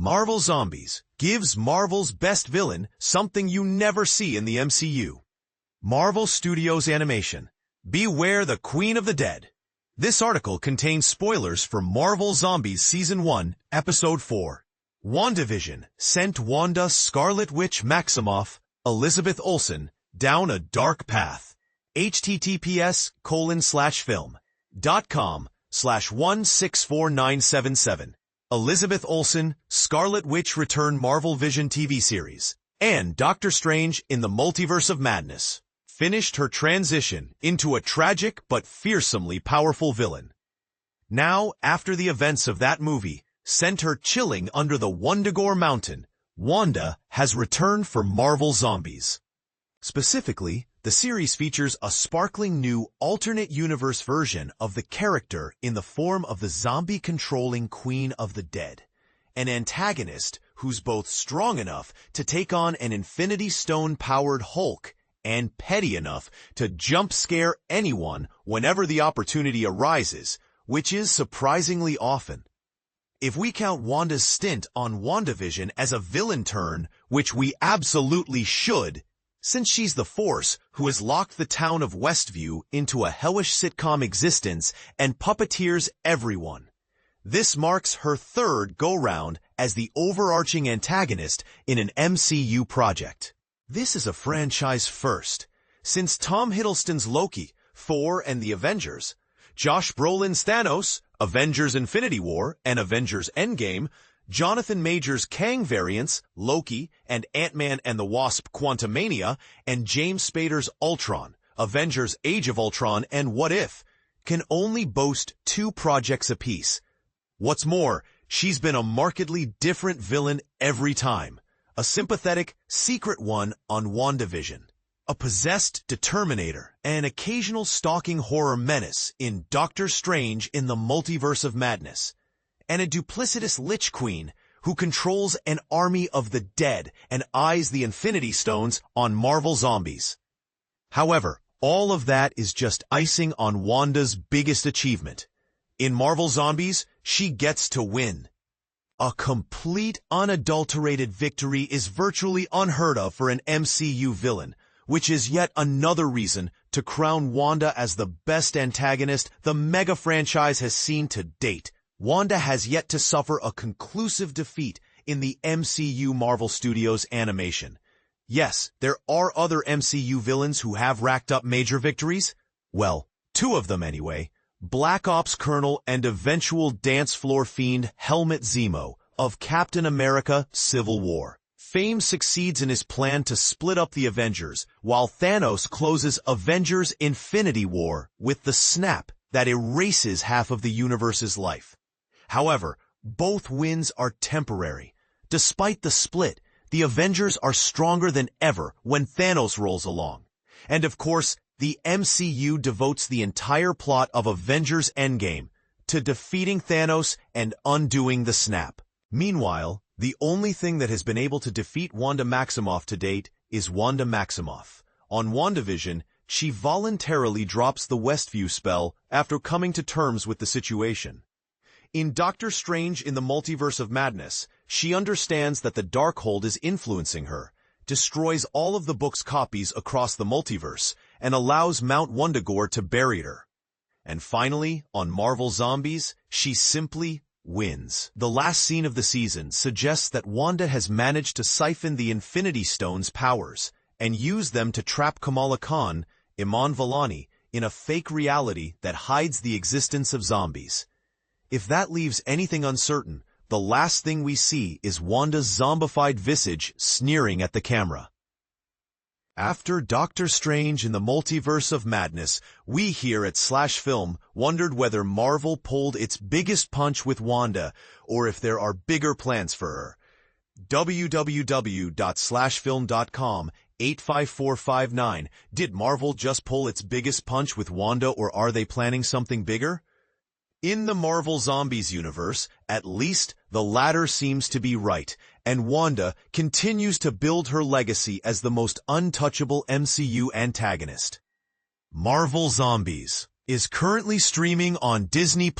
Marvel Zombies gives Marvel's best villain something you never see in the MCU. Marvel Studios Animation. Beware the Queen of the Dead. This article contains spoilers for Marvel Zombies Season 1, Episode 4. WandaVision sent Wanda Scarlet Witch Maximoff, Elizabeth Olsen, down a dark path. https://film.com/164977. Elizabeth Olsen, Scarlet Witch return Marvel Vision TV series, and Doctor Strange in the Multiverse of Madness finished her transition into a tragic but fearsomely powerful villain. Now, after the events of that movie sent her chilling under the Wundagore Mountain, Wanda has returned for Marvel Zombies. Specifically, the series features a sparkling new alternate universe version of the character in the form of the zombie-controlling Queen of the Dead, an antagonist who's both strong enough to take on an Infinity Stone-powered Hulk and petty enough to jump scare anyone whenever the opportunity arises, which is surprisingly often. If we count Wanda's stint on WandaVision as a villain turn, which we absolutely should, since she's the force who has locked the town of Westview into a hellish sitcom existence and puppeteers everyone. This marks her third go-round as the overarching antagonist in an MCU project. This is a franchise first, since Tom Hiddleston's Loki, Thor and the Avengers, Josh Brolin's Thanos, Avengers Infinity War and Avengers Endgame, Jonathan Majors' Kang variants, Loki, and Ant-Man and the Wasp Quantumania, and James Spader's Ultron, Avengers Age of Ultron and What If, can only boast 2 projects apiece. What's more, she's been a markedly different villain every time. A sympathetic, secret one on WandaVision, a possessed determinator, and an occasional stalking horror menace in Doctor Strange in the Multiverse of Madness, and a duplicitous Lich Queen who controls an army of the dead and eyes the Infinity Stones on Marvel Zombies. However, all of that is just icing on Wanda's biggest achievement. In Marvel Zombies, she gets to win. A complete, unadulterated victory is virtually unheard of for an MCU villain, which is yet another reason to crown Wanda as the best antagonist the mega franchise has seen to date. Wanda has yet to suffer a conclusive defeat in the MCU Marvel Studios animation. Yes, there are other MCU villains who have racked up major victories. Well, 2 of them anyway. Black Ops Colonel and eventual dance floor fiend Helmut Zemo of Captain America Civil War. Fame succeeds in his plan to split up the Avengers, while Thanos closes Avengers Infinity War with the snap that erases half of the universe's life. However, both wins are temporary. Despite the split, the Avengers are stronger than ever when Thanos rolls along. And of course, the MCU devotes the entire plot of Avengers Endgame to defeating Thanos and undoing the snap. Meanwhile, the only thing that has been able to defeat Wanda Maximoff to date is Wanda Maximoff. On WandaVision, she voluntarily drops the Westview spell after coming to terms with the situation. In Doctor Strange in the Multiverse of Madness, she understands that the Darkhold is influencing her, destroys all of the book's copies across the multiverse, and allows Mount Wundagore to bury her. And finally, on Marvel Zombies, she simply wins. The last scene of the season suggests that Wanda has managed to siphon the Infinity Stones' powers and use them to trap Kamala Khan, Iman Vellani, in a fake reality that hides the existence of zombies. If that leaves anything uncertain, the last thing we see is Wanda's zombified visage sneering at the camera. After Doctor Strange in the Multiverse of Madness, we here at /Film wondered whether Marvel pulled its biggest punch with Wanda, or if there are bigger plans for her. www./film.com 85459. Did Marvel just pull its biggest punch with Wanda, or are they planning something bigger? In the Marvel Zombies universe, at least, the latter seems to be right, and Wanda continues to build her legacy as the most untouchable MCU antagonist. Marvel Zombies is currently streaming on Disney+.